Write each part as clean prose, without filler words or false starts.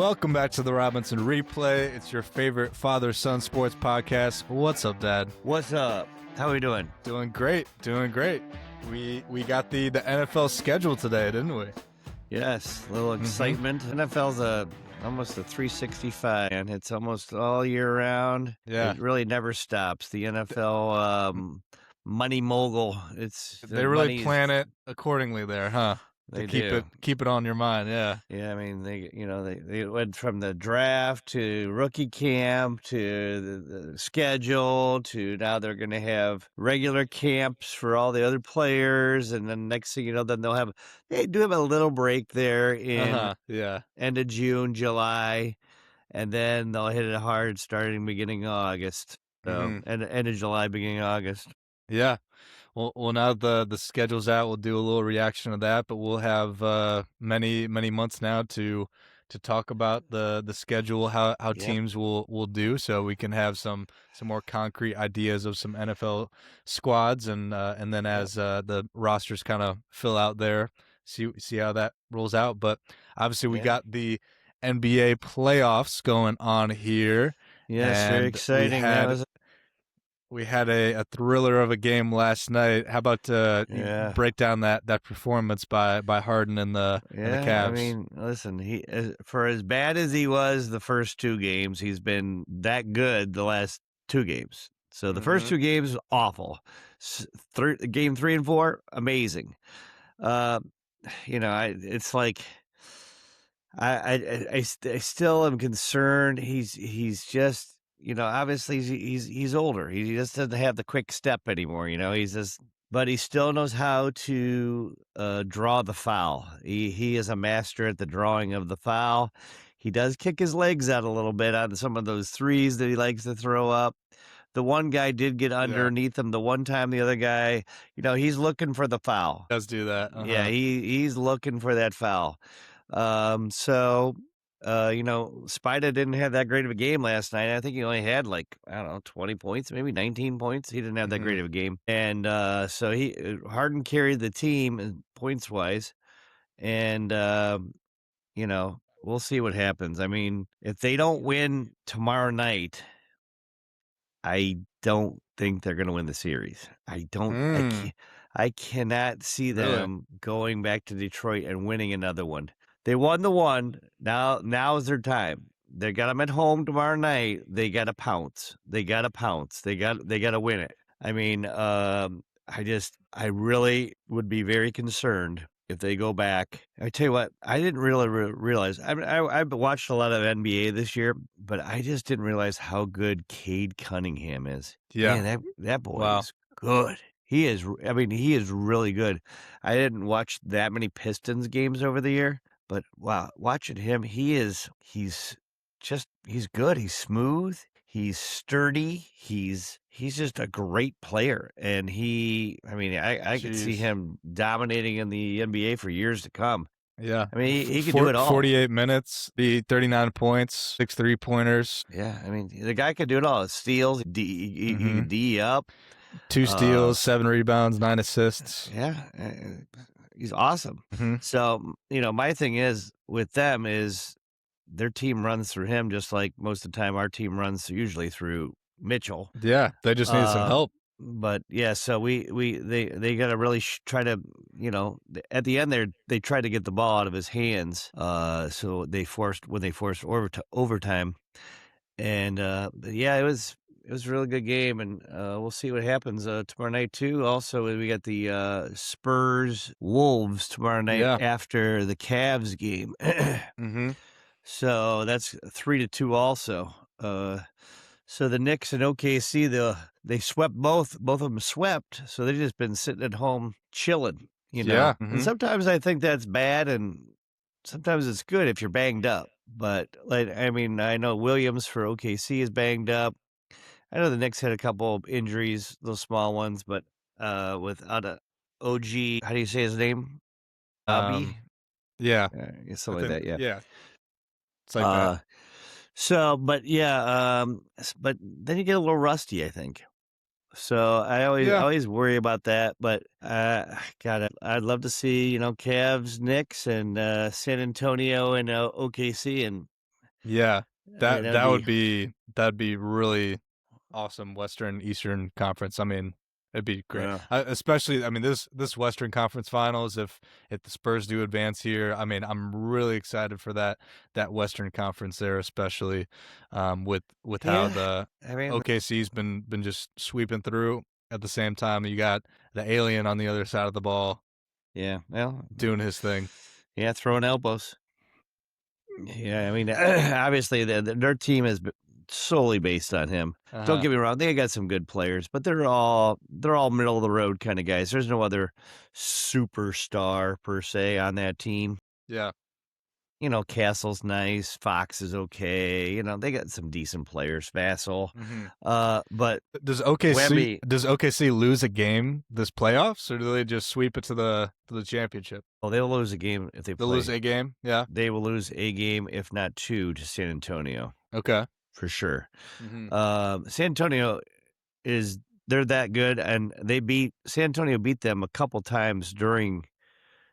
Welcome back to the Robinson Replay. It's your favorite father-son sports podcast. What's up, Dad? What's up? How are we doing? Doing great. We got the NFL schedule today, didn't we? Yes, a little excitement. NFL's almost a 365, and it's almost all year round. Yeah. It really never stops. The NFL money mogul. They really plan it accordingly there, huh? They keep it on your mind, yeah. Yeah, I mean they went from the draft to rookie camp to the schedule to now they're going to have regular camps for all the other players, and then next thing you know, then they do have a little break there in end of June, July, and then they'll hit it hard starting beginning of August. So end of July, beginning of August. Yeah. Well, now the schedule's out, we'll do a little reaction to that, but we'll have many months now to talk about the schedule, how teams will do, so we can have some more concrete ideas of some NFL squads, and then as the rosters kind of fill out there, see how that rolls out. But obviously we got the NBA playoffs going on here. Yes, very exciting. We had a thriller of a game last night. How about you break down that performance by Harden and the Cavs? I mean, listen, he for as bad as he was the first two games, he's been that good the last two games. So the first two games, awful. Game 3 and 4, amazing. It's like I still am concerned. He's just. Obviously he's older. He just doesn't have the quick step anymore. But he still knows how to draw the foul. He is a master at the drawing of the foul. He does kick his legs out a little bit on some of those threes that he likes to throw up. The one guy did get underneath him the one time. The other guy, he's looking for the foul. Does do that. Yeah, he's looking for that foul. Spida didn't have that great of a game last night. I think he only had 20 points, maybe 19 points. He didn't have that great of a game. And so Harden carried the team points wise. And, we'll see what happens. I mean, if they don't win tomorrow night, I don't think they're going to win the series. I cannot see them going back to Detroit and winning another one. They won the one. Now is their time. They got them at home tomorrow night. They got to pounce. They got to win it. I mean, I really would be very concerned if they go back. I tell you what, I didn't really realize. I've watched a lot of NBA this year, but I just didn't realize how good Cade Cunningham is. Yeah, man, that boy is good. He is really good. I didn't watch that many Pistons games over the year. But wow, watching him, he's good. He's smooth. He's sturdy. He's just a great player. And I could see him dominating in the NBA for years to come. Yeah. I mean, he could do it all. 48 minutes, the 39 points, 6 3-pointers. Yeah. I mean, the guy could do it all. Steals, he can D up. 2 steals, 7 rebounds, 9 assists. Yeah. He's awesome. So, my thing is with them is their team runs through him just like most of the time our team runs usually through Mitchell. Yeah, they just need some help. But yeah, so they got to really try to, at the end they tried to get the ball out of his hands. So when they forced overtime, and it was a really good game, and we'll see what happens tomorrow night too. Also, we got the Spurs Wolves tomorrow night after the Cavs game. So that's 3-2 also. So the Knicks and OKC, they swept both of them swept. So they've just been sitting at home chilling, Yeah. And sometimes I think that's bad, and sometimes it's good if you're banged up. But I know Williams for OKC is banged up. I know the Knicks had a couple of injuries, little small ones, but without a OG, how do you say his name? Bobby? Yeah. Something like that, yeah. Yeah. It's like that. But then you get a little rusty, I think. So I always worry about that. But I'd love to see Cavs, Knicks, and San Antonio and OKC, and Yeah, I mean, that'd be really awesome. Western Eastern Conference. I mean, it'd be great. uh, Especially, I mean, this Western Conference Finals. If the Spurs do advance here, I mean, I'm really excited for that Western Conference there, especially with how yeah. the I mean, OKC's been just sweeping through. At the same time, you got the alien on the other side of the ball yeah. Well, doing his thing. yeah, throwing elbows. Yeah, I mean, obviously, their team is solely based on him. Uh Don't huh. get me wrong; they got some good players, but they're all middle of the road kind of guys. There's no other superstar per se on that team. Yeah. Castle's nice, Fox is okay. They got some decent players, Vassell, Hmm. but Does Wemby. OKC lose a game this playoffs, or do they just sweep it to the championship? Well, they'll lose a game if they They'll lose play. a game. Yeah. They will lose a game, if not two, to San Antonio Okay. for sure. Hmm. San Antonio is they're that good, and San Antonio beat them a couple times during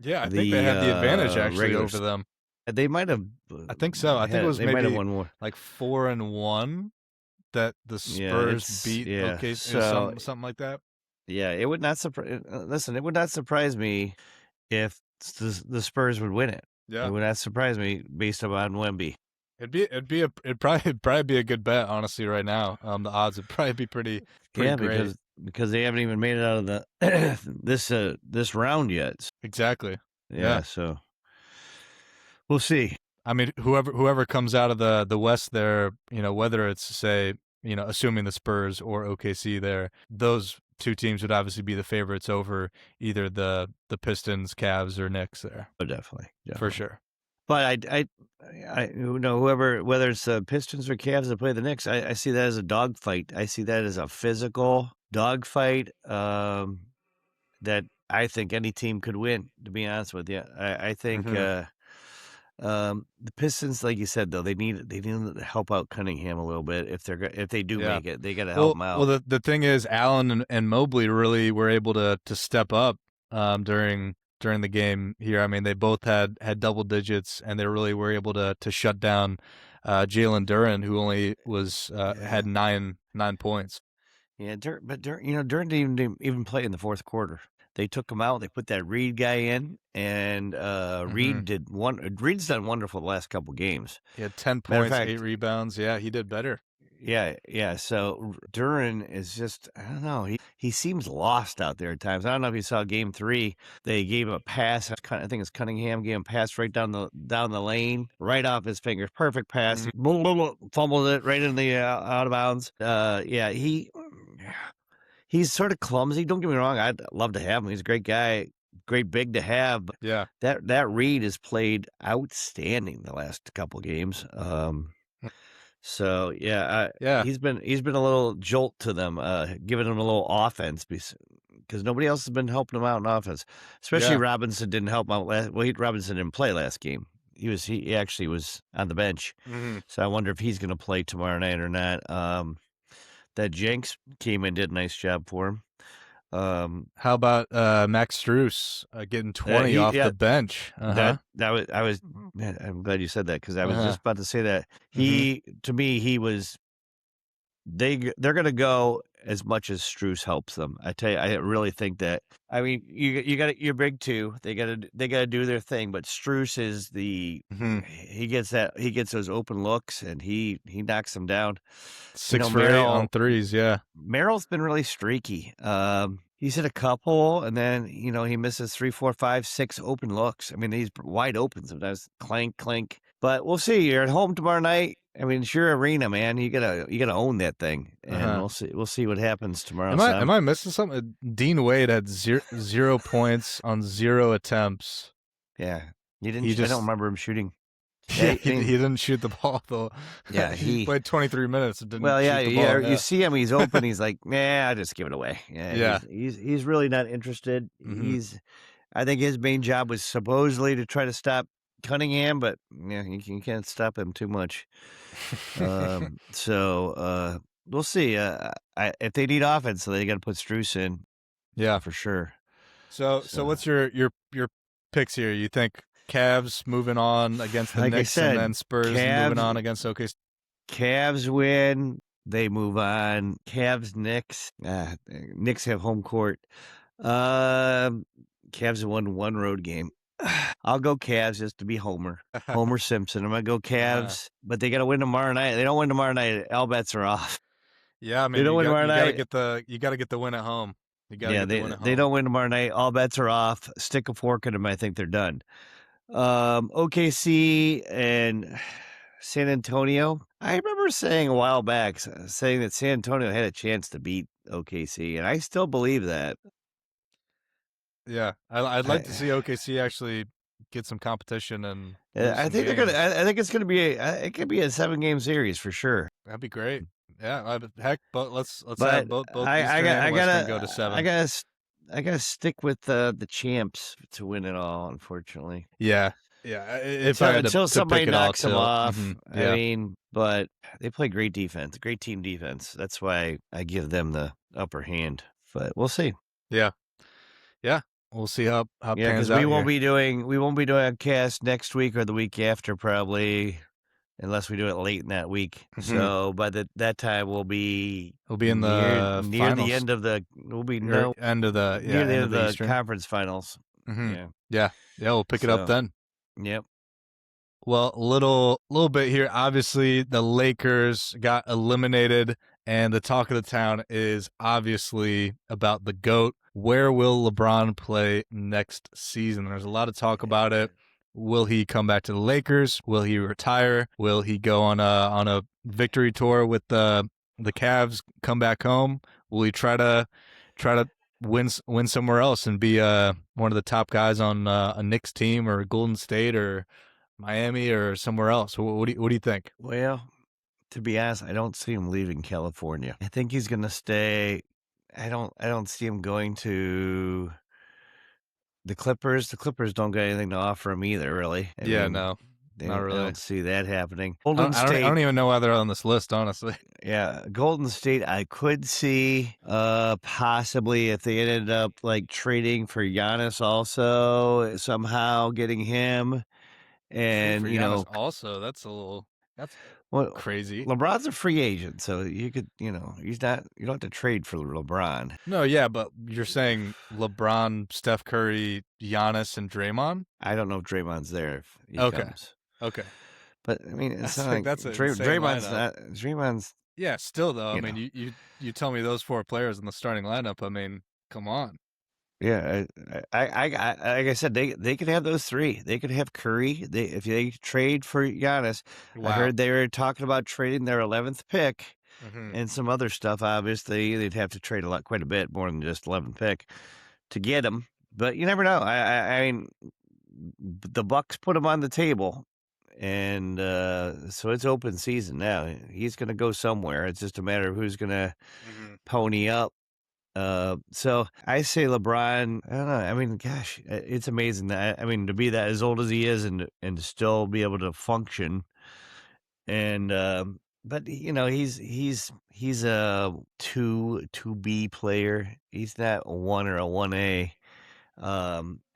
Yeah, I think they the had the advantage actually regular. over them. They might have I think so. I think it was they might have maybe won more. like 4-1 that the Yeah, Spurs beat yeah. OKC, So something like that. yeah, it would not surprise. Listen, it would not surprise me if the Spurs would win it. It Yeah. would not surprise me based upon Wemby. It'd probably be a good bet honestly right now. The odds would probably be pretty Yeah, great. because they haven't even made it out of the this round yet. Exactly. Yeah. Yeah, so we'll see. I mean, whoever comes out of the West there, whether it's say, assuming the Spurs or OKC there, those two teams would obviously be the favorites over either the Pistons, Cavs, or Knicks there Oh, definitely, for definitely. sure. But whoever, whether it's the Pistons or Cavs that play the Knicks, I see that as a dogfight. I see that as a physical dogfight that I think any team could win. To be honest with you, I think Hmm. the Pistons, like you said, though, they need to help out Cunningham a little bit if they do Yeah. make it. They got to help Well, him well, out. the thing is, Allen and Mobley really were able to step up during the game here. I mean, they both had double digits, and they really were able to shut down Jalen Duren, who only was Yeah, had nine points. yeah. Durant didn't even play in the fourth quarter. They took him out. They put that Reed guy in, and Hmm. Reed's done wonderful the last couple games. He had 10 Matter of points, 8 fact, rebounds. Yeah, he did better. yeah, yeah. So Duran is just, I don't know. He seems lost out there at times. I don't know if you saw Game 3. They gave him a pass. I think it's Cunningham gave him a pass right down the lane, right off his fingers. Perfect pass. Mhm. He fumbled it right in the out of bounds. Yeah, he's sort of clumsy. Don't get me wrong. I'd love to have him. He's a great guy, great big to have. But Yeah. that Reed has played outstanding the last couple games. So yeah, Yeah. he's been a little jolt to them, giving them a little offense because nobody else has been helping them out in offense. Especially Yeah. Robinson didn't help him out last. Well, Robinson didn't play last game. He actually was on the bench. Mhm. So I wonder if he's going to play tomorrow night or not. That Jenks came in, did a nice job for him. How about Max Strus getting 20 He off yeah the bench? Uh-huh. that was man, I'm glad you said that because I was Uh-huh. just about to say that Mhm. to me he was. They're gonna go as much as Strus helps them. I tell you, I really think that. I mean, you got your big two. They gotta do their thing. But Strus is Mhm. he gets those open looks and he knocks them down. 6 for 8 on threes, yeah. Merrill's been really streaky. He's hit a couple, and then he misses 3, 4, 5, 6 open looks. I mean, he's wide open sometimes. Clank, clink. But we'll see. You're at home tomorrow night. I mean, it's your arena, man. You gotta own that thing, and Uh-huh. we'll see what happens tomorrow. Am Sam. I missing something? Dean Wade had 0 points on 0 attempts. Yeah, you He didn't. I don't just remember him shooting. yeah, Yeah, he didn't shoot the ball though. yeah. He played 23 minutes and didn't Well, yeah, shoot the yeah. ball. You Yeah. see him. He's open. He's like, nah, I'll just give it away. Yeah, Yeah. he's really not interested. Mhm. I think his main job was supposedly to try to stop Cunningham, but yeah, you can't stop him too much. So we'll see. If they need offense, so they got to put Strus in Yeah. for sure. So So what's your picks here? You think Cavs moving on against the Like I Knicks, and said, then Spurs moving Cavs on against OKC. Cavs win, they move on. Cavs, Knicks. Knicks have home court. Um, Cavs have won one road game. I'll go Cavs just to be Homer Simpson. I'm gonna go Uh, Cavs, but they gotta win tomorrow night. They don't win tomorrow night, all bets are off. yeah, I They mean don't win tomorrow you got to night. get the win at home. You got to Yeah, get the they win at they home. don't win tomorrow night. All bets are off. Stick a fork in them. I think they're done. OKC and San Antonio. I remember saying a while back, saying that San Antonio had a chance to beat OKC, and I still believe that. Yeah, I'd like to I, see OKC actually get some competition and lose I some think they're gonna. games. I think it's gonna be. It could be a 7-game series for sure. That'd be great. Yeah, heck, but let's have But both I Eastern got. and I Western go to gotta. I 7. gotta. I gotta stick with the champs to win it all. Unfortunately. Yeah, yeah. If I had Until to pick somebody it all, knocks them too. off. I Yeah. mean, but they play great defense, great team defense. That's why I give them the upper hand. But we'll see. Yeah. Yeah. We'll see how it Yeah, pans because out here. we won't be doing a cast next week or the week after probably, unless we do it late in that week. Hmm. So by that time we'll be We'll be in the near the finals end of the we'll be or no end of the near the end end of of the the Eastern. conference finals. Hmm. Yeah. Yeah. Yeah. We'll pick it up So then. yep. Well, little bit here. Obviously, the Lakers got eliminated, and the talk of the town is obviously about the GOAT. Where will LeBron play next season? There's a lot of talk about it. Will he come back to the Lakers? Will he retire? Will he go on a victory tour with the Cavs? Come back home? Will he try to win somewhere else and be one of the top guys on a Knicks team or Golden State or Miami or somewhere else? What do you think? Well, to be honest, I don't see him leaving California. I think he's gonna stay. I don't see him going to the Clippers. The Clippers don't got anything to offer him either, really. I Yeah, mean, no, not I really. don't see that happening. Golden I State, don't even know why they're on this list, honestly. yeah, Golden State I could see possibly if they ended up like trading for Giannis also somehow getting him Trade for and Giannis also. That's well, crazy. LeBron's a free agent, so you could, he's not. You don't have to trade for LeBron. No, yeah, but you're saying LeBron, Steph Curry, Giannis, and Draymond? I don't know if Draymond's there if he Okay, comes, okay. but I mean, it's not like That's an insane Draymond's lineup. not. Draymond's, Yeah, still though. I you mean, know, you tell me those 4 players in the starting lineup. I mean, come on. yeah. Like I said, they could have those three. They could have Curry. If they trade for Giannis, I Wow. heard they were talking about trading their 11th pick Hmm. and some other stuff. Obviously, they'd have to trade quite a bit more than just 11th pick to get him. But you never know. I mean, the Bucks put him on the table, and so it's open season now. He's going to go somewhere. It's just a matter of who's going to Hmm. pony up. So I say LeBron. I don't know. I mean, gosh, it's amazing that I mean to be that as old as he is and to still be able to function. And but he's a two B player. He's not a 1 or a 1A.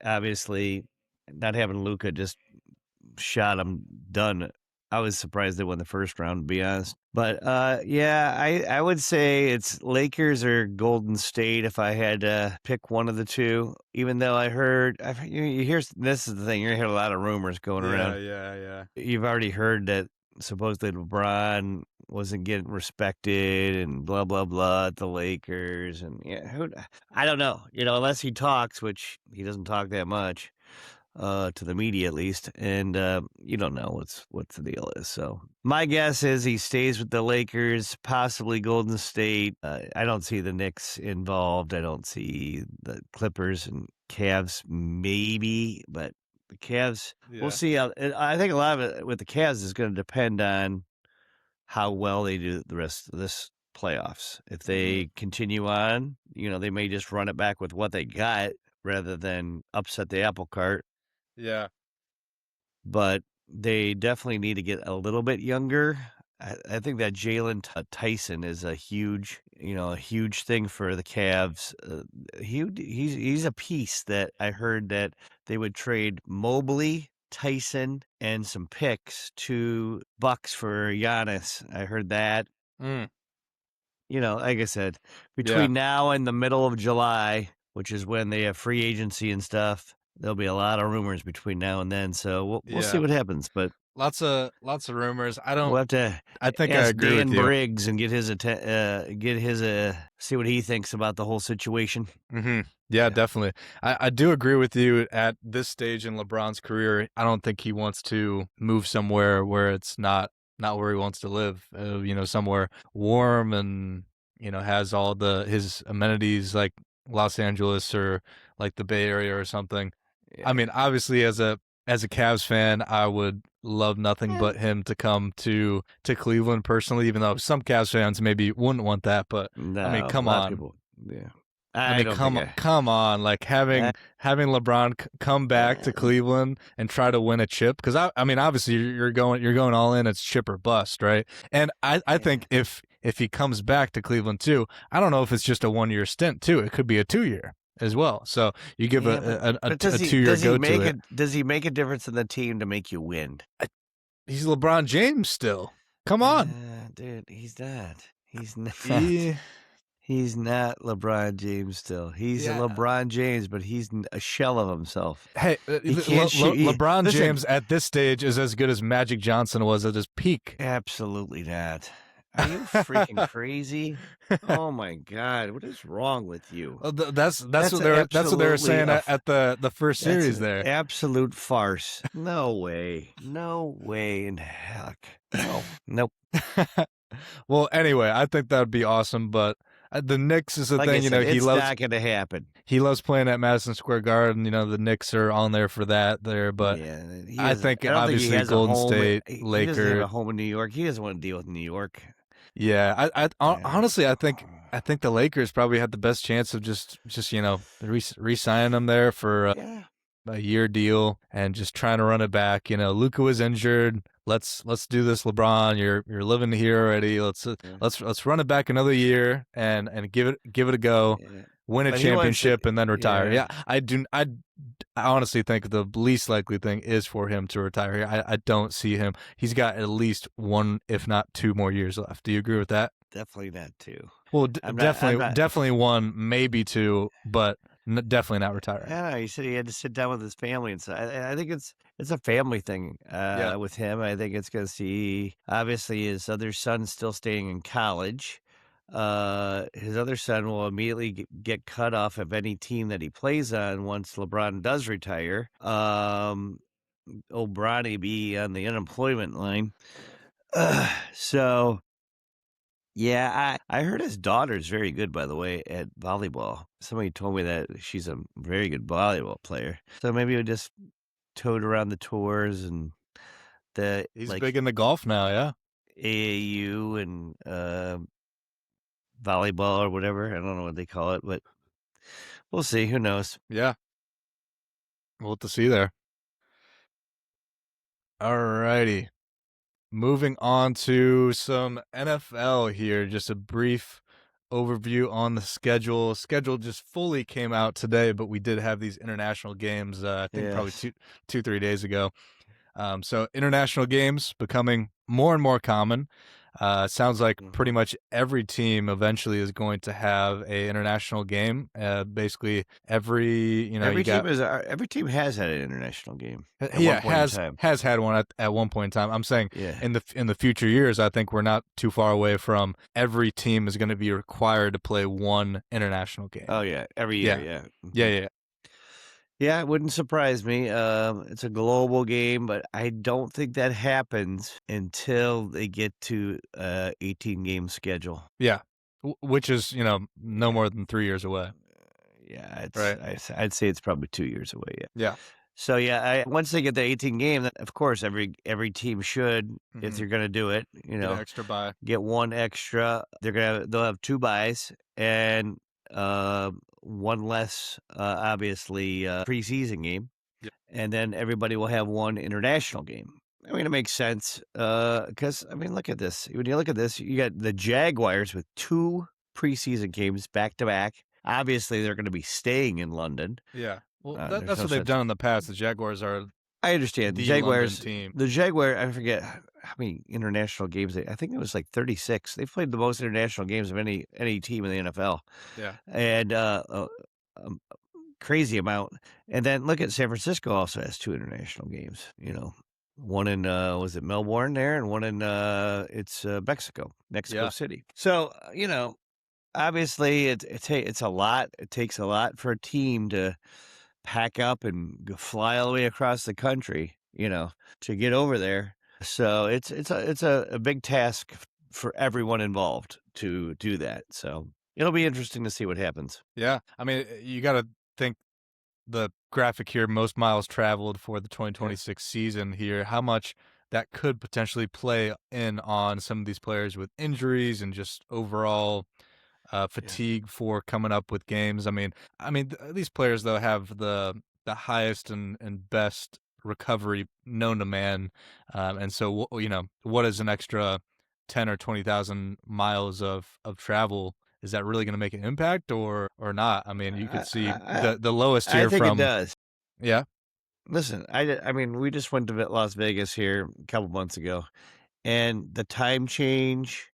Obviously, not having Luca just shot him done. I was surprised they won the first round, to be honest. But yeah, I would say it's Lakers or Golden State if I had to pick one of the two. Even though you hear this is the thing, you're gonna hear a lot of rumors going Yeah, around. yeah, yeah. You've already heard that supposedly LeBron wasn't getting respected and blah blah blah at the Lakers, and yeah, I don't know. Unless he talks, which he doesn't talk that much to the media at least, and you don't know what the deal is. So my guess is he stays with the Lakers, possibly Golden State. I don't see the Knicks involved. I don't see the Clippers and Cavs maybe, but the Cavs. We'll Yeah. see. I think a lot of it with the Cavs is going to depend on how well they do the rest of this playoffs. If Hmm. they continue on, they may just run it back with what they got rather than upset the apple cart, Yeah. but they definitely need to get a little bit younger. I think that Jalen Tyson is a huge thing for the Cavs. He's a piece that I heard that they would trade Mobley Tyson and some picks to Bucks for Giannis. I heard that. Mm, Like I said, yeah. between now and the middle of July, which is when they have free agency and stuff, there'll be a lot of rumors between now and then. So we'll see Yeah. what happens. But Lots of rumors. we'll have to I think I ask agree with Dan you. Briggs and get his see what he thinks about the whole situation. Yeah, Yeah, definitely. I do agree with you at this stage in LeBron's career. I don't think he wants to move somewhere where it's not where he wants to live. Somewhere warm and has all his amenities like Los Angeles or like the Bay Area or something. I yeah. mean, obviously as a Cavs fan, I would love nothing Eh, but him to come to Cleveland personally, even though some Cavs fans maybe wouldn't want that, but I mean, no, a come lot of on. people. Yeah, I I mean, don't think come on, like I. having LeBron come back to Uh, Cleveland and try to win a chip because I mean, obviously you're going all in. It's chip or bust, right? And I yeah, think if he comes back to Cleveland too, I don't know if it's just a 1 year stint too. It could be a 2 year as well. So you give yeah, but a does he 2 year does he go to make it. a difference in the team to make you win? He's LeBron James still. Come on. Dude, he's not. He's not. Yeah, He's not LeBron James still. He's a yeah. LeBron James, but he's a shell of himself. Hey, He can't shoot. LeBron Listen, James at this stage is as good as Magic Johnson was at his peak. absolutely not. Are you freaking crazy? Oh my God, what is wrong with you? That's That's what they were absolutely saying at the first that's series an there. absolute farce. No way. No way in heck. No. Nope. Well, anyway, I think that would be awesome, but the Knicks is the Like I thing. said, it's not going to happen. He loves playing at Madison Square Garden. The Knicks are on there for that there, but Yeah, he I doesn't. think I don't think he obviously has a Golden home. State, He doesn't have Lakers. a home in New York. He doesn't want to deal with New York. Yeah, Yeah. honestly, I think the Lakers probably had the best chance of just re-signing him there for Yeah. a year deal and just trying to run it back. Luka was injured. Let's do this, LeBron. You're living here already. Yeah. Let's run it back another year and give it a go. Yeah. Win a But he wants to. championship and then retire. Yeah. Yeah, I honestly think the least likely thing is for him to retire here. I don't see him. He's got at least one, if not two more years left. Do you agree with that? Definitely not too. Well, I'm not. I'm definitely not. definitely one, maybe two, but definitely not retiring. Yeah, he said he had to sit down with his family, and so I think it's a family thing Yeah. with him. I think it's because obviously his other son's still staying in college. His other son will immediately get cut off of any team that he plays on once LeBron does retire. Old Bronny be on the unemployment line. So yeah, I heard his daughter's very good, by the way, at volleyball. Somebody told me that she's a very good volleyball player. So maybe we just toad around the tours and the He's like big into golf now, yeah. AAU and volleyball or whatever. I don't know what they call it, but we'll see. Who knows? Yeah. We'll have to see there. Alrighty. Moving on to some NFL here. Just a brief overview on the schedule. Schedule just fully came out today, but we did have these international games, I think probably Yes. 3 days ago. So international games becoming more and more common. Sounds like pretty Mhm. much every team eventually is going to have a international game. Basically, you got Every team has had an international game at one yeah point in has time. has had one at one point in time. I'm saying Yeah. in the future years, I think we're not too far away from every team is going to be required to play one international game. Oh yeah. Every year. Yeah, Yeah. yeah, Mhm. yeah, Yeah, it wouldn't surprise me. It's a global game, but I don't think that happens until they get to 18 game schedule. yeah. Which is no Yeah, more than 3 years away, yeah. right? I'd say it's probably 2 years away. Yeah. Yeah. So yeah, once they get the 18 game, then of course every team should, if Hmm. they're gonna do it, Get an extra bye. get one extra. They'll have two buys and one less, obviously preseason game. Yeah. And then everybody will have one international game. I mean, it makes sense because I mean, look at this. When you look at this, you got the Jaguars with two preseason games back to back. Obviously, they're going to be staying in London. Yeah. Well, There's that's no what they've such. done in the past. The Jaguars are I understand. the London Jaguars, team. the Jaguar, I forget how many international games I think it was like 36. They've played the most international games of any team in the NFL. Yeah. And um, crazy amount. And then look at San Francisco also has 2 international games, you know. One in was it Melbourne there, and one in it's Mexico Yeah. City. So, you know, obviously it's a lot. It takes a lot for a team to pack up and fly all the way across the country, you know, to get over there. So it's a big task for everyone involved to do that. So it'll be interesting to see what happens. Yeah. I mean, you got to think the graphic here, most miles traveled for the Yeah. 2026 season here, how much that could potentially play in on some of these players with injuries and just overall Yeah. fatigue for coming up with games. These players though have the highest and best recovery known to man, and so what is an extra 10 or 20,000 miles of travel? Is that really going to make an impact or not? I mean, you could see I, the lowest I here think it from does. yeah, Listen, I mean, we just went to Las Vegas here a couple months ago, and the time change.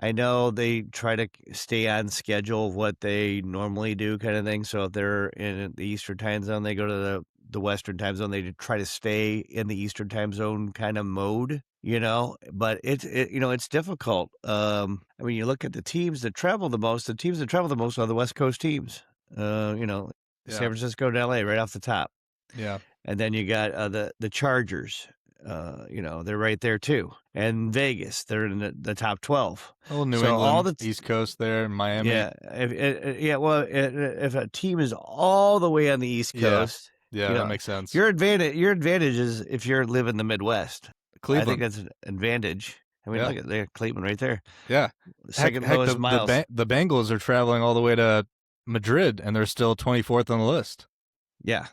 I know they try to stay on schedule of what they normally do, kind of thing. So if they're in the Eastern time zone, they go to the Western time zone. They try to stay in the Eastern time zone kind of mode, you know. But it's difficult. I mean, you look at the teams that travel the most. The teams that travel the most are the West Coast teams. San yeah, Francisco and LA right off the top. yeah. And then you got the Chargers. They're right there too. And Vegas, they're in the top 12. Oh, New So all England, the East Coast there, Miami. yeah, if a team is all the way on the East Yeah, Coast, yeah, you that know, makes sense. your advantage is if you're live in the Midwest. I think Cleveland, that's an advantage. I mean, yeah, look at there, Cleveland right there, yeah. the Heck, second heck, lowest miles. the Bengals are traveling all the way to Madrid, and they're still 24th on the list. Yeah.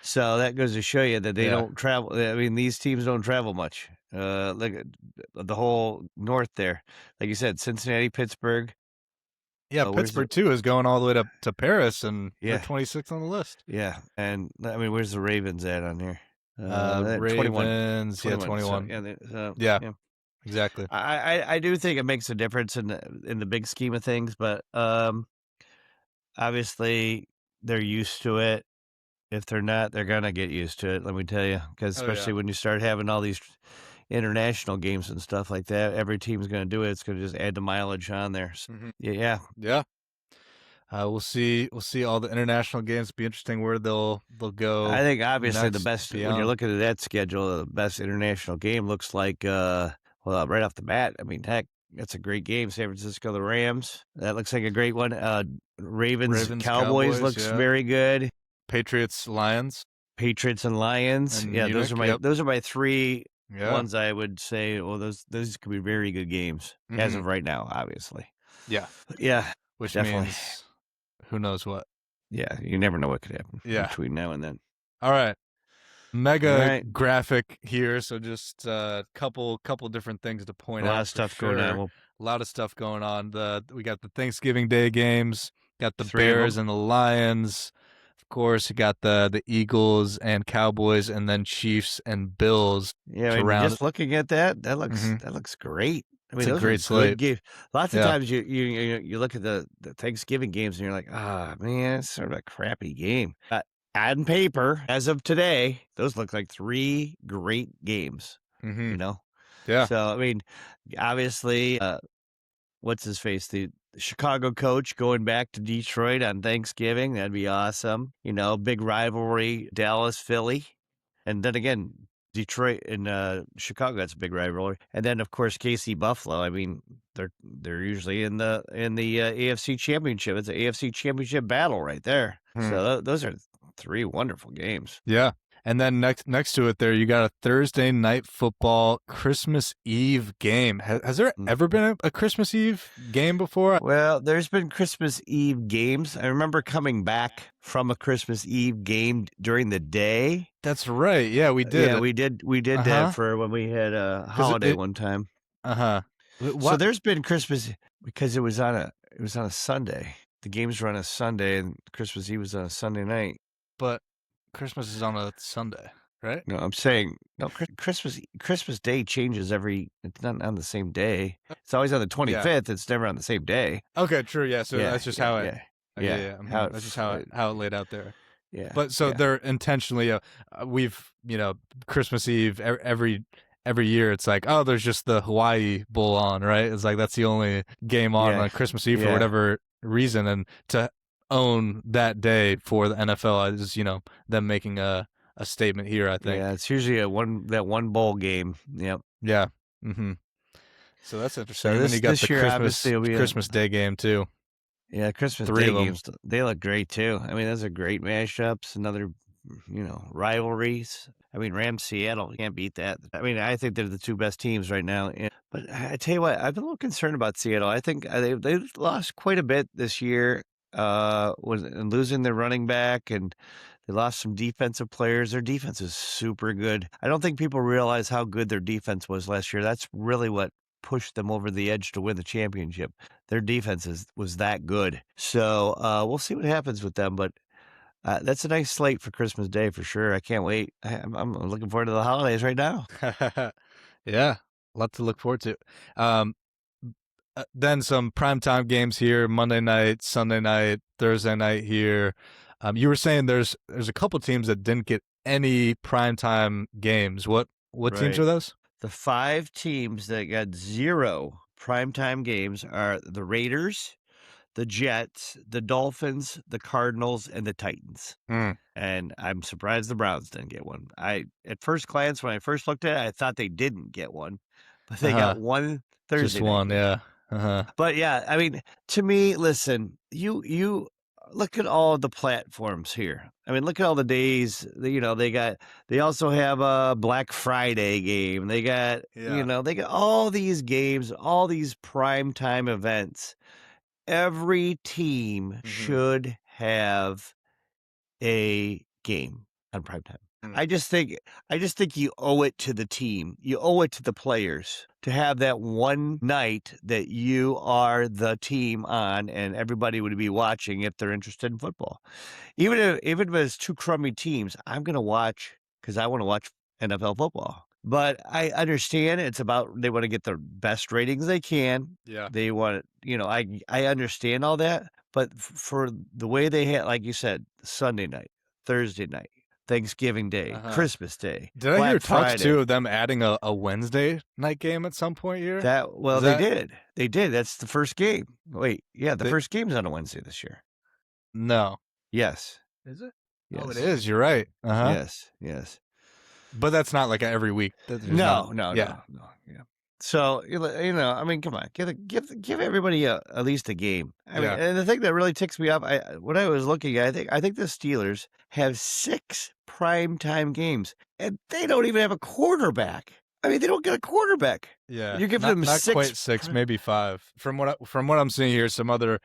So that goes to show you that they Yeah, don't travel. I mean, these teams don't travel much. Look at the whole north there. Like you said, Cincinnati, Pittsburgh. yeah. Where's the Pittsburgh too is going all the way to Paris, and they're yeah, 26th on the list. yeah. And I mean, where's the Ravens at on here? 21. Ravens, yeah, 21. So 21. yeah, Yeah, yeah. exactly. I do think it makes a difference in the big scheme of things, but obviously they're used to it. If they're not, they're gonna get used to it, let me tell you, because Oh yeah. especially when you start having all these international games and stuff like that, every team's gonna do it. It's gonna just add the mileage on there. Hmm. Yeah. Yeah. We'll see. We'll see all the international games. Be interesting where they'll I go think obviously the next best when you're beyond. looking at that schedule, the best international game looks like well, right off the bat, I mean, heck, that's a great game. San Francisco, the Rams. That looks like a great one. Ravens, Ravens, Cowboys Cowboys, looks yeah. very good. Patriots, Lions, Patriots and Lions. and Yeah, Munich. Yep. those are my 3 Yeah. ones I would say, well, those could be very good games as Hmm. of right now, obviously. Yeah. Yeah, Which definitely. means who knows what. Yeah, you never know what could happen Yeah. between now and then. All right. All Mega right. graphic here, so just a couple different things to A point lot out of for stuff going on. sure. Well, A lot of stuff going on. We got the Thanksgiving Day games, got the 3 of Bears them. and the Lions. Of course, you got the Eagles and Cowboys, and then Chiefs and Bills Yeah, to I mean, round. just looking at that, Hmm. that looks great. I It's mean, a those are great good slate. games. Lots of Yeah. times you look at the Thanksgiving games and you're like, ah, man, it's sort of a crappy game. On paper, as of today, those look like 3 great games. Hmm. You know, Yeah. so I mean, obviously, what's his face, the Chicago coach going back to Detroit on Thanksgiving, that'd be awesome. You know, big rivalry, Dallas, Philly. And then again, Detroit and Chicago, that's a big rivalry. And then of course KC Buffalo. I mean, they're usually in the AFC Championship. It's an AFC Championship battle right there. So Hmm. those are 3 wonderful games. Yeah. And then next to it there, you got a Thursday night football Christmas Eve game. Has there Mm. ever been a Christmas Eve game before? Well, there's been Christmas Eve games. I remember coming back from a Christmas Eve game during the day. That's right. Yeah, we did Yeah, it. we did that Uh-huh. for when we had a 'Cause holiday one time. uh-huh. So What? there's been Christmas because it was on a Sunday. The games were on a Sunday and Christmas Eve was on a Sunday night. But Christmas is on a Sunday. right? No, I'm saying no. Christmas Day changes every. It's not on the same day. It's always on the Yeah. 25th. It's never on the same day. Okay, true, yeah, so Yeah, that's just yeah, how it yeah, yeah, yeah. yeah, How mhm, it, that's just f- how it laid out there. yeah, But so yeah, they're intentionally, we've, Christmas Eve every year. It's like, oh, there's just the Hawaii Bowl on, right? It's like that's the only game yeah, on Christmas Eve for yeah, whatever reason, and to own that day for the NFL is, them making a statement here. I yeah. think. It's usually that one bowl game. Yep. Yeah. hmm So that's interesting. So And then you got the this year obviously Christmas will be a Christmas Day game too. Christmas Three Day of them. games. They look great too. I mean, those are great mashups. Another rivalries. I mean, Rams Seattle, you can't beat that. I mean, I think they're the two best teams right now. But I tell you what, I've been a little concerned about Seattle. I think they've lost quite a bit this year. Was and losing their running back, and they lost some defensive players. Their defense is super good. I don't think people realize how good their defense was last year. That's really what pushed them over the edge to win the championship. Their was that good. So we'll see what happens with them. But that's a nice slate for Christmas Day for sure. I can't wait. I'm looking forward to the holidays right now. Yeah, a lot to look forward to. Um, then some primetime games here: Monday night, Sunday night, Thursday night here. You were saying there's a couple teams that didn't get any primetime games. What teams Right. are those? The 5 teams that got 0 primetime games are the Raiders, the Jets, the Dolphins, the Cardinals, and the Titans. Mm, And I'm surprised the Browns didn't get one. At first glance, when I first looked at it, I thought they didn't get one, but uh they got huh. one Just Thursday night one. game. Yeah. Uh huh. But yeah, I mean, to me, listen, you look at all the platforms here. I mean, look at all the days. They also have a Black Friday game. Yeah. They got all these games, all these prime time events. Every team Mm-hmm. should have a game on prime time. Mm. I just think you owe it to the team. You owe it to the players to have that one night that you are the team on and everybody would be watching if they're interested in football. Even if it's two crummy teams, I'm going to watch cuz I want to watch NFL football. But I understand it's about they want to get the best ratings they can. Yeah. They want, I understand all that, but for the way they had, like you said, Sunday night, Thursday night, Thanksgiving Uh Day, huh. Christmas Day, Did I hear Black talks too Friday. of them adding a Wednesday night game at some point here? Well, Is they that did. They did. That's the first game. Wait, yeah, the they? first game's on a Wednesday this year. No. Yes. Is it? Oh, it Yes. is. You're right. Uh huh. Yes. Yes. But that's not like every week. That's just not. No, no, Yeah. no, no. Yeah. So I mean, come on, give everybody at least a game. I mean, Yeah. and the thing that really ticks me off, when I was looking, I think the Steelers have 6 primetime games, and they don't even have a quarterback. I mean, they don't get a quarterback. Yeah, You're giving them not 6. quite 6, maybe 5. From what I'm seeing here, some other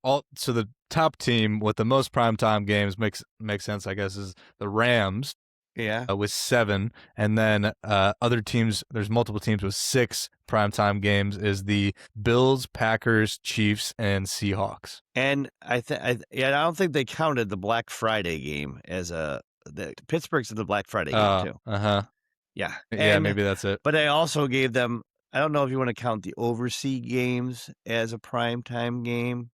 all so the top team with the most primetime games makes sense, I guess, is the Rams Yeah. with 7, and then other teams. There's multiple teams with 6 primetime games. Is the Bills, Packers, Chiefs, and Seahawks. And I don't think they counted the Black Friday game as the Pittsburgh's in the Black Friday game too. Uh-huh. Yeah. Yeah, maybe that's it. But I also gave them, I don't know if you want to count the overseas games as a primetime game.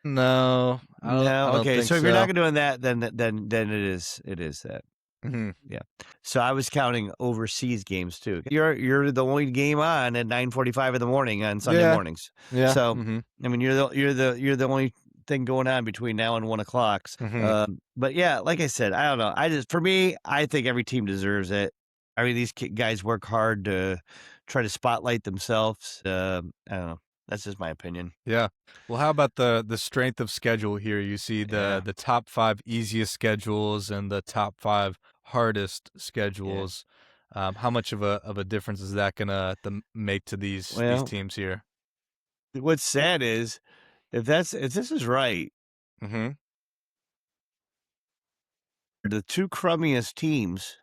No, I No. don't Okay. think So if you're not so. doing that, then it is that. Mhm. Yeah. So I was counting overseas games too. You're the only game on at 9:45 in the morning on Sunday Yeah. mornings. Yeah. So Mhm. I mean, you're the only thing going on between now and 1 o'clock. Mhm. But yeah, like I said, I don't know. For me, I think every team deserves it. I mean, these guys work hard to try to spotlight themselves. I don't know. That's just my opinion. Yeah. Well, how about the strength of schedule here? You see Yeah. the top 5 easiest schedules and the top 5 hardest Yeah. schedules. How much of a difference is that gonna make to these Well, teams here? what's sad is if this is right, Mhm. the 2 crummiest teams,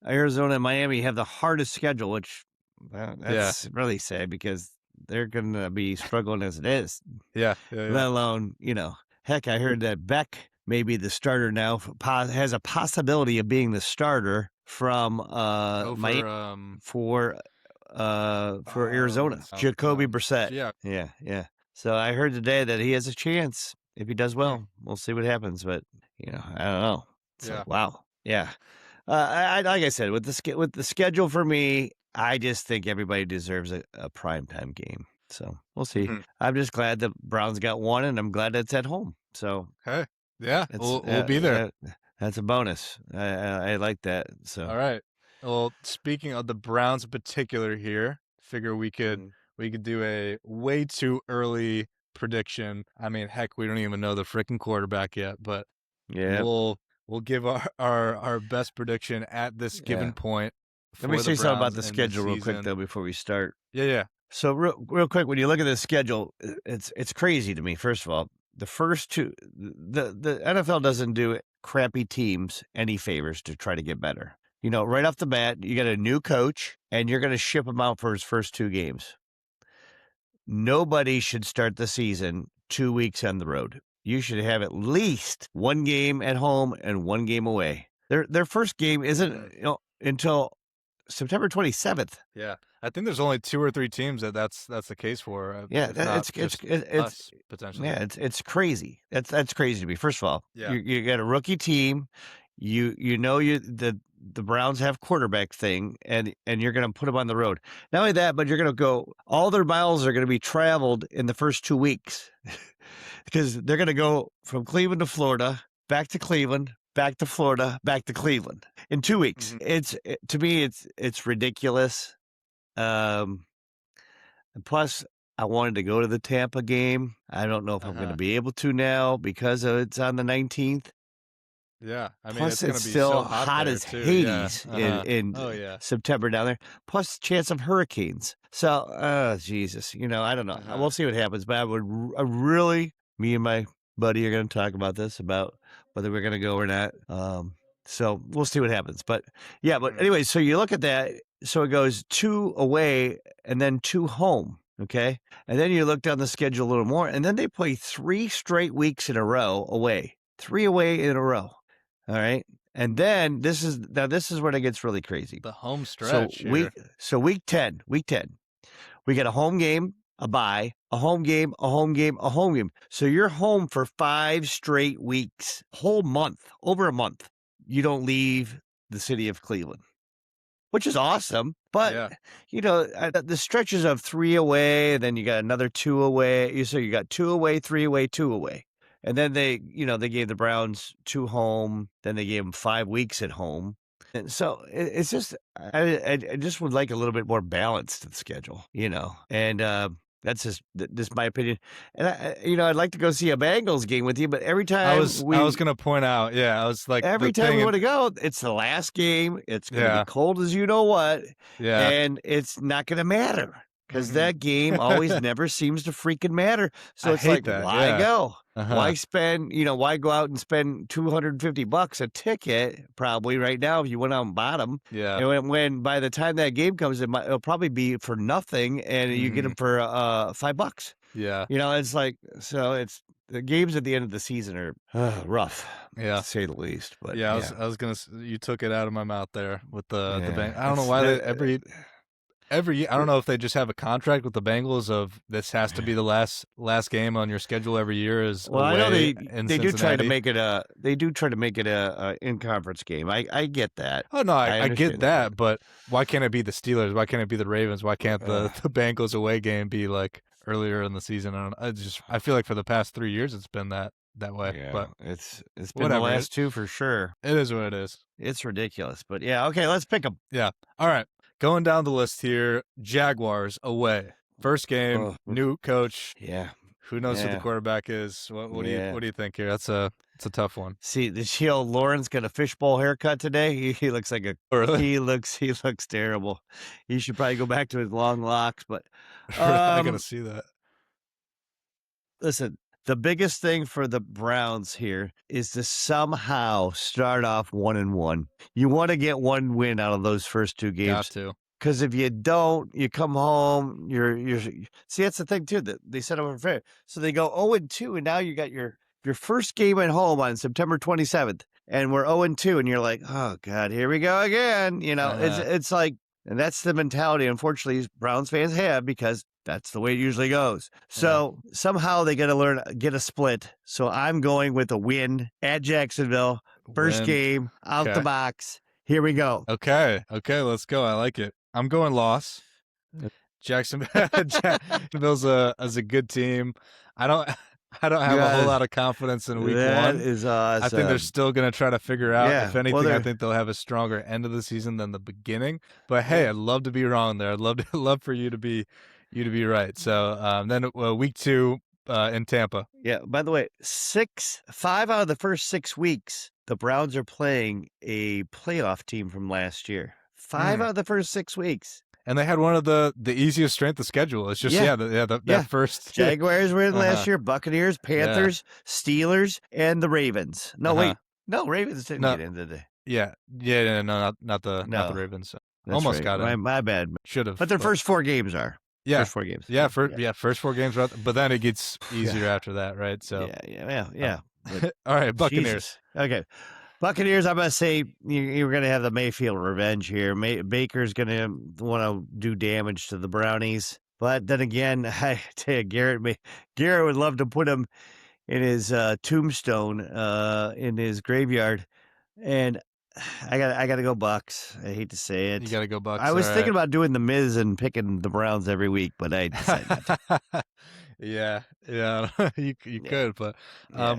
Arizona and Miami, have the hardest schedule, which Yeah. that's really sad because they're gonna be struggling as it is, Yeah. Yeah. Yeah. let alone, heck, I heard that Beck maybe the starter now, has a possibility of being the starter from Miami Over for Arizona, Jacoby Brissett. yeah. Yeah. So I heard today that he has a chance if he does Hmm. well. We'll see what happens, but I don't know. It's Yeah. like, wow, yeah. Like I said, with the schedule for me, I just think everybody deserves a primetime game. So we'll see. Mhm. I'm just glad the Browns got one, and I'm glad it's at home. So Hey, yeah, it's we'll be there. that's a bonus. I like that. So All right. Well, speaking of the Browns in particular here, figure mhm. we could do a way too early prediction. I mean, heck, we don't even know the freaking quarterback yet, but Yeah, we'll we'll give our best prediction at this yeah. given point Let me for the say something about Browns the in this schedule real quick season. though before we start. Yeah, yeah. So real quick, when you look at the schedule, it's crazy to me. First of all, the first two, the NFL doesn't do crappy teams any favors to try to get better. Right off the bat, you got a new coach, and you're going to ship him out for his first two games. Nobody should start the season 2 weeks on the road. You should have at least one game at home and one game away. Their first game Mhm. isn't until September 27th. Yeah. I think there's only two or three teams that's the case for, Yeah, if not it's just it's us potentially. yeah, it's crazy. That's crazy to me. First of all, Yeah. you got a rookie team. The Browns have quarterback thing, and you're going to put them on the road. Not only that, but you're going to go. All their miles are going to be traveled in the first 2 weeks because they're going to go from Cleveland to Florida, back to Cleveland, back to Florida, back to Cleveland in 2 weeks. Mhm. To me, it's ridiculous. Um, and plus, I wanted to go to the Tampa game. I don't know if I'm going to Uh-huh. be able to now because it's on the 19th. Yeah. I mean, Plus, it's gonna it's be so still hot hot there as too. Yeah. Hades Uh-huh. in Oh yeah. September down there. Plus, chance of hurricanes. So, Jesus, I don't know. Uh-huh. We'll see what happens. But I really, me and my buddy are going to talk about this about whether we're going to go or not. So we'll see what happens. But yeah, but Mhm. anyway, so you look at that. So it goes 2 away and then 2 home. Okay. And then you look down the schedule a little more, and then they play 3 straight weeks in a row away, 3 away in a row. All right. And then this is where it gets really crazy. The home So stretch week here. so week 10, we get a home game, a bye, a home game, a home game, a home game. So you're home for 5 straight weeks, whole month, over a month. You don't leave the city of Cleveland, which is awesome. But Yeah. the stretches of 3 away, and then you got another 2 away. So you got 2 away, 3 away, 2 away. And then they gave the Browns 2 home. Then they gave them 5 weeks at home. And so it's just, I just would like a little bit more balance to the schedule, and that's just my opinion. And I'd like to go see a Bengals game with you, but I was gonna point out, yeah, I was like the every time thing we and want to go, it's the last game. It's going to be yeah, cold as you know what, yeah. and it's not going to matter because Mhm. that game always never seems to freaking matter. So I it's like, hate that, why yeah. go? Uh-huh. Why go out and spend $250 a ticket probably right now if you went out and bought them? Yeah. And when by the time that game comes, it'll probably be for nothing, and you get them Mhm. for $5. Yeah. It's like, so it's the games at the end of the season are rough Yeah. to say the least. But Yeah, yeah, I was gonna you took it out of my mouth there with the yeah, bank. I don't know it's why they the every I don't know if they just have a contract with the Bengals of this has to be the last game on your schedule every year is well, I know away they in they do try to Cincinnati. make it a in conference game. I get that. Oh no, I I get understand that. that, but why can't it be the Steelers? Why can't it be the Ravens? Why can't Uh, the Bengals away game be like earlier in the season? I don't I feel like for the past 3 years it's been that way. yeah, But it's been the whatever. last two for sure. It is what it is. It's ridiculous, but yeah, okay, let's pick them. Yeah. All right. Going down the list here, Jaguars away. First game, Oh, new coach. yeah, Who knows who the yeah, quarterback is? yeah. What do you think here? It's a tough one. See, the Shield Lawrence got a fishbowl haircut today. He looks like Oh, really? he looks terrible. He should probably go back to his long locks. But I gotta um, see that. listen, the biggest thing for the Browns here is to somehow start off 1-1. You want to get one win out of those first two Got games. to. Because if you don't, you come home. You're see that's the thing too that they set up for fair. So they go 0-2, and now you got your your first game at home on September 27th, and we're 0-2, and you're like, oh God, here we go again. It's like, and that's the mentality, unfortunately, Browns fans have, because that's the way it usually goes. So somehow they got to get a split. So I'm going with a win at Jacksonville. First game out the box. Here we go. Okay, let's go. I like it. I'm going loss. Jacksonville's a good team. I don't have a whole lot of confidence in week That one. is awesome. I think they're still going to try to figure out. Yeah, If anything, well, I think they'll have a stronger end of the season than the beginning. But hey, I'd love to be wrong there. I'd love for you to be right. So then week 2 in Tampa. Yeah. By the way, 5 out of the first 6 weeks, the Browns are playing a playoff team from last year. 5 out of the first 6 weeks. And they had one of the easiest strength of schedule. It's just that first Jaguars were in last year, Buccaneers, Panthers, Steelers, and the Ravens. No, wait. No, Ravens didn't get in, did they? Yeah, no, not the Ravens. So. Almost right. got it. My bad. Should have. But their first 4 games are. Yeah. First 4 games. Yeah, first 4 games, but then it gets easier after that, right? So Yeah. All right, Buccaneers. Jesus. Okay. Buccaneers, I'm going to say you're going to have the Mayfield revenge here. Baker's going to want to do damage to the Brownies. But then again, I tell you, Garrett would love to put him in his tombstone in his graveyard. And I got to go Bucks. I hate to say it. You got to go Bucks. I was thinking about doing the Miz and picking the Browns every week, but I decided not to. Yeah, you could, but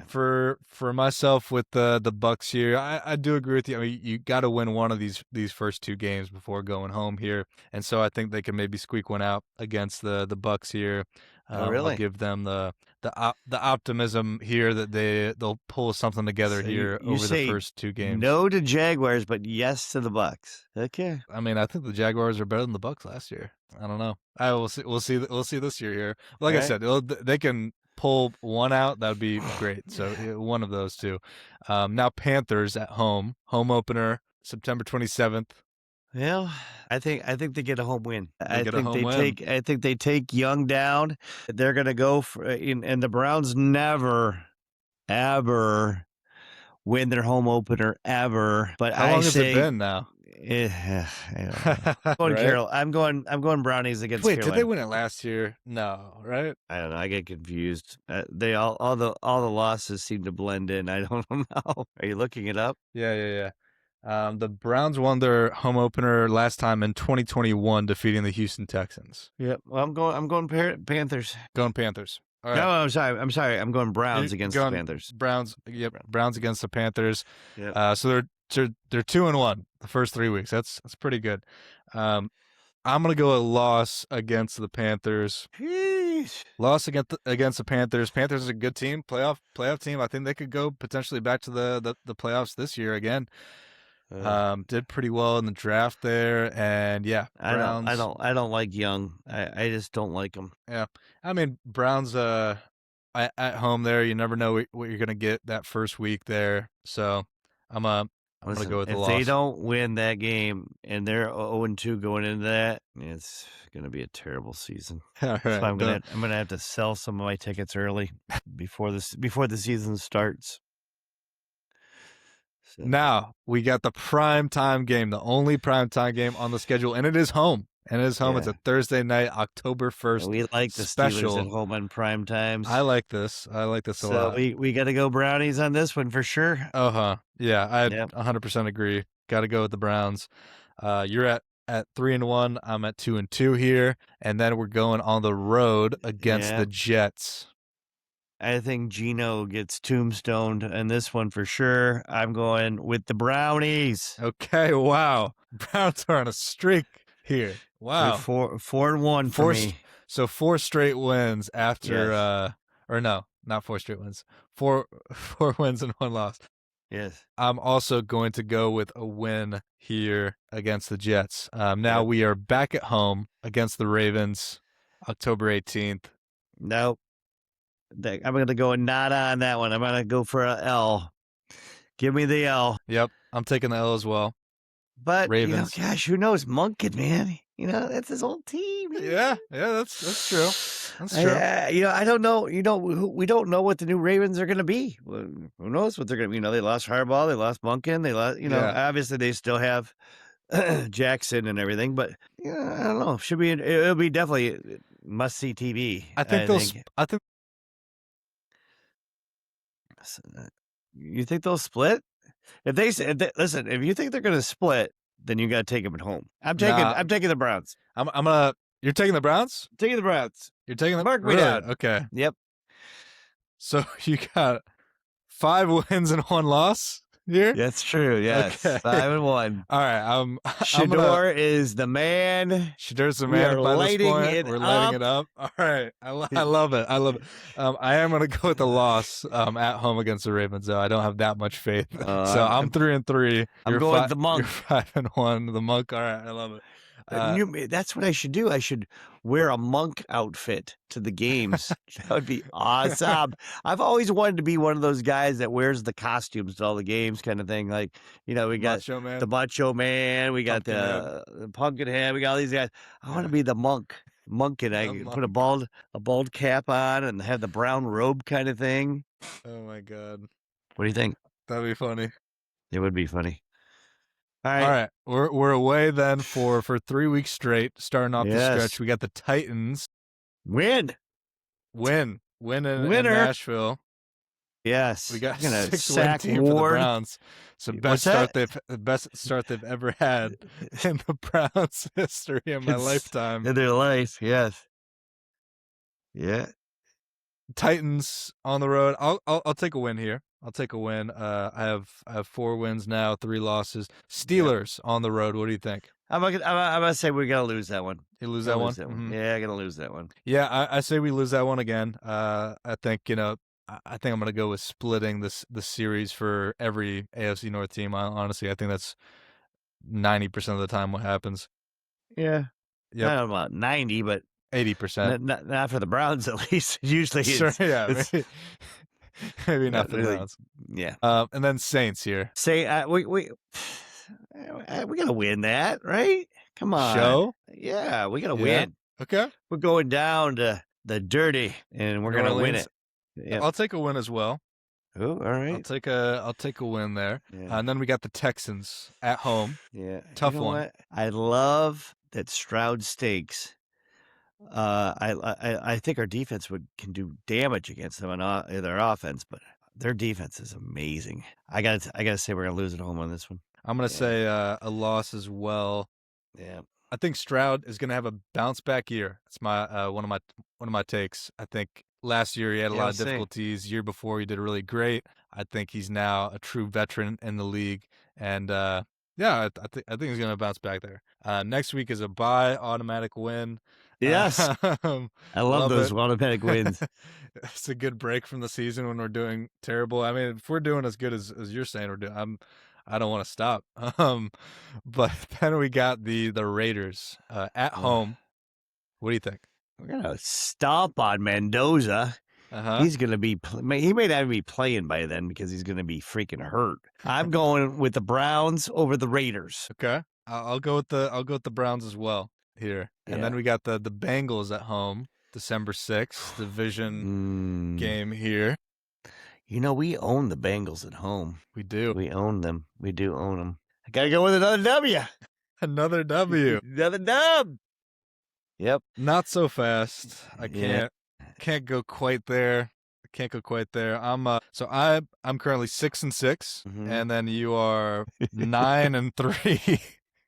for myself with the Bucks here, I do agree with you. I mean, you got to win one of these first 2 games before going home here, and so I think they can maybe squeak one out against the Bucks here. Really? I'll give them the optimism here that they'll pull something together here over the first 2 games. No to Jaguars, but yes to the Bucks. Okay. I mean, I think the Jaguars are better than the Bucks last year. I don't know. We'll see this year here. Like I said, they can pull one out. That would be great. So one of those 2. Now Panthers at home opener September 27th. Well, I think they get a home win. I think they take Young down. They're going to go for, and the Browns never, ever win their home opener ever. But how long has it been now? I don't know. Carol. I'm going Brownies against. Wait, Carolina. did they win it last year? No, right? I don't know. I get confused. They all the losses seem to blend in. I don't know. Are you looking it up? Yeah. The Browns won their home opener last time in 2021, defeating the Houston Texans. Yep. Well, I'm going Panthers. Going Panthers. All right. No, I'm sorry. I'm going Browns against the Panthers. Browns. Yep. Browns against the Panthers. Yep. So they're 2-1 the first 3 weeks. That's pretty good. I'm gonna go a loss against the Panthers. Jeez. Loss against the Panthers. Panthers are a good team, playoff team. I think they could go potentially back to the playoffs this year again. Did pretty well in the draft there, and Browns. I don't like Young. I just don't like him. Yeah, I mean Browns. At home there, you never know what you're gonna get that first week there. So I'm gonna go with the loss. If they don't win that game and they're 0-2 going into that, it's gonna be a terrible season. All right, so I'm gonna have to sell some of my tickets early before the season starts. So. Now we got the prime time game, the only prime time game on the schedule, and it is home. It's a Thursday night, October 1st. We like the Steelers at home on prime times. I like this. A lot. So we got to go Brownies on this one for sure. Yeah, I 100% agree. Got to go with the Browns. You're at 3-1. I'm at 2-2 here, and then we're going on the road against the Jets. I think Geno gets tombstoned in this one for sure. I'm going with the Brownies. Okay, wow. Browns are on a streak here. Wow. 4-1 for me. So 4 straight wins after or no, not 4 straight wins. 4 wins and 1 loss. Yes. I'm also going to go with a win here against the Jets. Now we are back at home against the Ravens, October 18th. Nope. I'm going to go not on that one. I'm going to go for a L. Give me the L. Yep, I'm taking the L as well. But Ravens. Gosh, who knows? Monken, man. That's his whole team. Yeah, that's true. That's true. I don't know. We don't know what the new Ravens are going to be. Who knows what they're going to be? They lost Harbaugh, they lost Monken, they lost. Yeah. Obviously they still have Jackson and everything, but I don't know. It'll be definitely must see TV. I think I think. I think You think they'll split? Listen, if you think they're going to split, then you got to take them at home. I'm nah. taking the Browns. I'm gonna. You're taking the Browns. Taking the Browns. You're taking the Mark me really? down. Okay. Yep. So you got 5 wins and 1 loss here. That's true. Yes. Okay. 5-1. All right. Shador is the man. Shador's the We man are by this lighting point. it We're lighting up. it up. All right. I love it. I love it. I am gonna go with the loss at home against the Ravens, though. I don't have that much faith. So I'm 3-3. I'm going with the Monk. You're 5-1. The Monk. All right. I love it. That's what I should do. I should wear a monk outfit to the games. That would be awesome. I've always wanted to be one of those guys that wears the costumes to all the games, kind of thing. Like, we got Macho Man. the Macho Man, we got the Pumpkinhead, we got all these guys. I want to be the monk. And I put a bald cap on and have the brown robe kind of thing. Oh my God. What do you think? That'd be funny. It would be funny. All right. We're away then for 3 weeks straight, starting off the stretch. We got the Titans. Win in Nashville. Yes. We got a 6-win team for the Browns. So best start they've ever had in the Browns history in my lifetime. In their life, yes. Yeah. Titans on the road. I'll take a win here. I'll take a win. I have 4 wins now, 3 losses. Steelers on the road. What do you think? I'm gonna say we're gonna lose that one. You lose that one? Mm-hmm. Yeah, I'm gonna lose that one. Yeah, I say we lose that one again. I think I think I'm gonna go with splitting the series for every AFC North team. Honestly, I think that's 90% of the time what happens. Yeah. Yep. I don't know about 90, but 80%. Not for the Browns, at least. Usually, sure. Maybe not for the really, Browns. Yeah. And then Saints here. We gotta win that, right? Come on. Show? Yeah, we gotta win. Okay. We're going down to the dirty, and we're gonna win it. Yep. I'll take a win as well. Oh, all right. I'll take a win there. Yeah. And then we got the Texans at home. Yeah. Tough one. What? I love that Stroud Steaks. I think our defense can do damage against them on their offense, but their defense is amazing. I gotta say we're gonna lose at home on this one. I'm gonna say a loss as well. Yeah. I think Stroud is gonna have a bounce back year. It's my one of my takes. I think last year he had a lot of difficulties. Year before he did really great. I think he's now a true veteran in the league, and I think he's gonna bounce back there. Next week is a bye, automatic win. Yes, I love those automatic wins. It's a good break from the season when we're doing terrible. I mean, if we're doing as good as you're saying we're doing, I don't want to stop. But then we got the Raiders at home. What do you think? We're gonna stomp on Mendoza. He's gonna be. He may not be playing by then because he's gonna be freaking hurt. I'm going with the Browns over the Raiders. Okay, I'll go with the Browns as well here. And then we got the Bengals at home, December 6th, division game here. We own the Bengals at home. We do. We own them. We do own them. I gotta go with another W. Another W. Another dub. Yep. Not so fast. I can't go quite there. I can't go quite there. I'm currently 6-6, and then you are 9-3.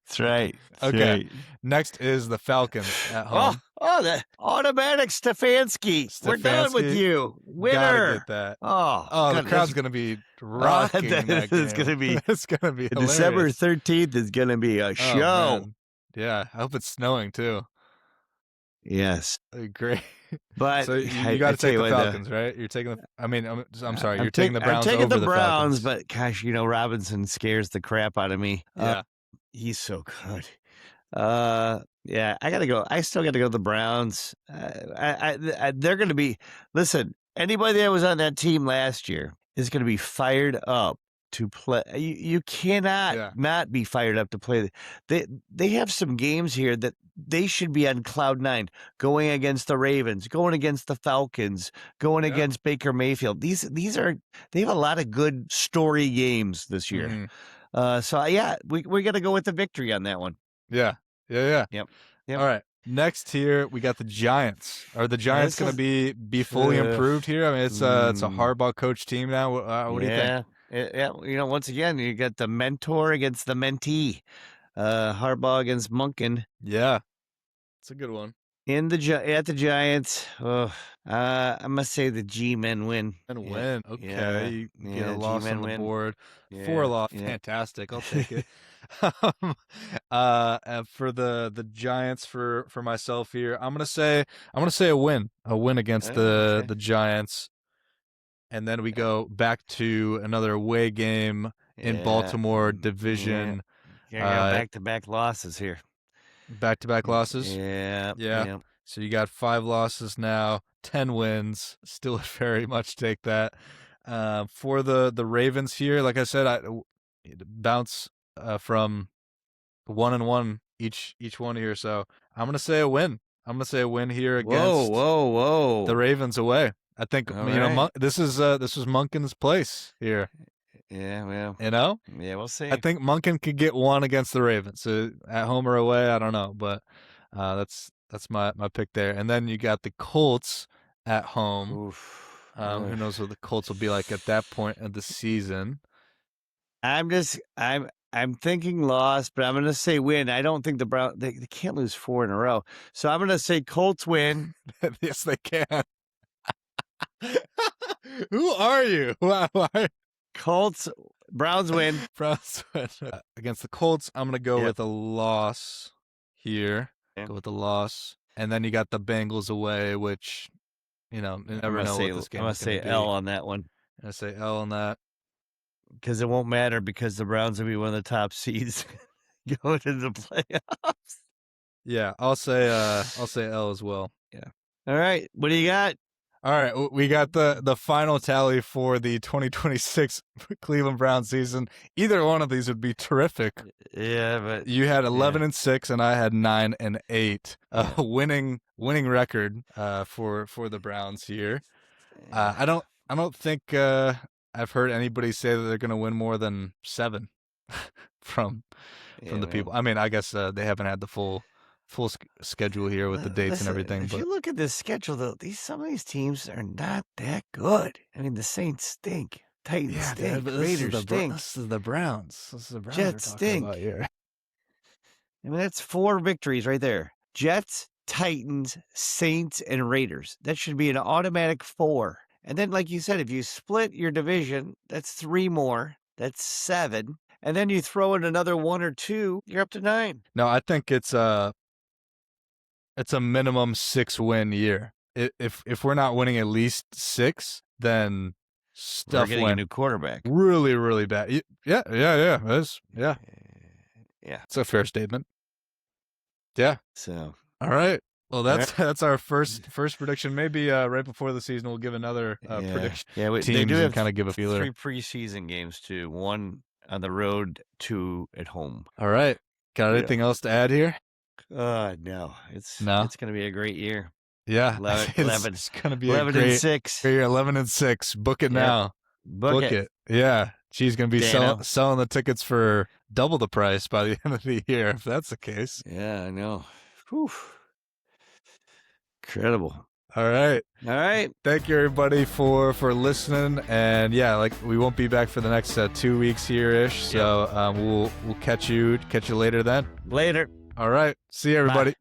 That's right. Okay. Right. Next is the Falcons at home. Oh, the automatic Stefanski. We're done with you. Winner. Gotta get that. Oh, the crowd's going to be rocking that game. It's going to be hilarious. December 13th is going to be a show. Man. Yeah. I hope it's snowing too. Yes. Great. But so you got to take the Falcons, right? You're taking I'm sorry. You're taking the Browns over the Falcons. I'm taking the Browns, but gosh, Robinson scares the crap out of me. Yeah. He's so good. Yeah, I still got to go with the Browns. They're going to be, listen, anybody that was on that team last year is going to be fired up to play. You cannot Yeah. not be fired up to play. They have some games here that they should be on cloud nine, going against the Ravens, going against the Falcons, going Yeah. against Baker Mayfield. They have a lot of good story games this year. So yeah, we're gonna go with the victory on that one. Yeah. Yeah. Yep. All right. Next here we got the Giants. Are the Giants this going to is- be fully improved here? I mean, it's a Mm. Harbaugh coach team now. What do you think? Yeah. Once again, you got the mentor against the mentee. Harbaugh against Munkin. Yeah, it's a good one. At the Giants. I must say the G-men win. And win. Okay, you get a loss G-men on the win. board. Yeah, 4 loss. yeah. Fantastic. I'll take it. For the Giants, for myself here, I'm gonna say a win against Okay. the Giants, and then we go back to another away game in Baltimore division. Yeah, back-to-back losses here. Back-to-back losses. Yeah. So you got 5 losses now, 10 wins. Still very much take that. For the Ravens here, like I said, I bounce from 1-1 each one here. So I'm gonna say a win. I'm gonna say a win here against Whoa. the Ravens away. I think All right. this was Munkin's place here. Yeah, well. Yeah, we'll see. I think Munkin could get one against the Ravens at home or away. I don't know, but that's my pick there. And then you got the Colts at home. Oof. Who knows what the Colts will be like at that point of the season? I'm thinking loss, but I'm going to say win. I don't think the Browns they can't lose 4 in a row. So I'm going to say Colts win. Yes, they can. Who are you? Why? Colts, Browns win. Browns win. Against the Colts, I'm going to go with a loss here. Yeah. Go with the loss. And then you got the Bengals away, which, you never know what this game is going to be. I'm going to say L on that one. I'm going to say L on that. Because it won't matter because the Browns will be one of the top seeds going into the playoffs. Yeah, I'll say L as well. Yeah. All right. What do you got? All right, we got the final tally for the 2026 Cleveland Browns season. Either one of these would be terrific. Yeah, but you had 11-6, and I had 9-8. Winning record for the Browns here. I don't think I've heard anybody say that they're going to win more than 7 from the people. I mean, I guess they haven't had the full schedule here with the dates and everything. If but you look at this schedule, though, some of these teams are not that good. I mean, the Saints stink, Titans stink, Raiders stink. This is the Browns. This is the Browns Jets stink. I mean, that's 4 victories right there. Jets, Titans, Saints, and Raiders. That should be an automatic 4. And then, like you said, if you split your division, that's 3 more. That's 7. And then you throw in another 1 or 2, you're up to 9. No, I think it's a minimum 6-win year. If we're not winning at least 6, then stuff we're getting went a new quarterback. Really, really bad. Yeah. Yeah. Yeah. It's a fair statement. Yeah. So. All right. Well, that's our first prediction. Maybe right before the season, we'll give another prediction. Yeah, they do have kind of give a feeler. 3 preseason games too. 1 on the road, 2 at home. All right. Got anything else to add here? No. It's going to be a great year. Yeah. 11. It's going to be 11-6. Great year. 11-6. Book it now. Book it. Yeah. She's going to be selling the tickets for double the price by the end of the year, if that's the case. Yeah, I know. Whew. Incredible. All right. Thank you, everybody, for listening. And yeah, we won't be back for the next 2 weeks here ish. So we'll catch you later then. Later. All right. See you, everybody. Bye.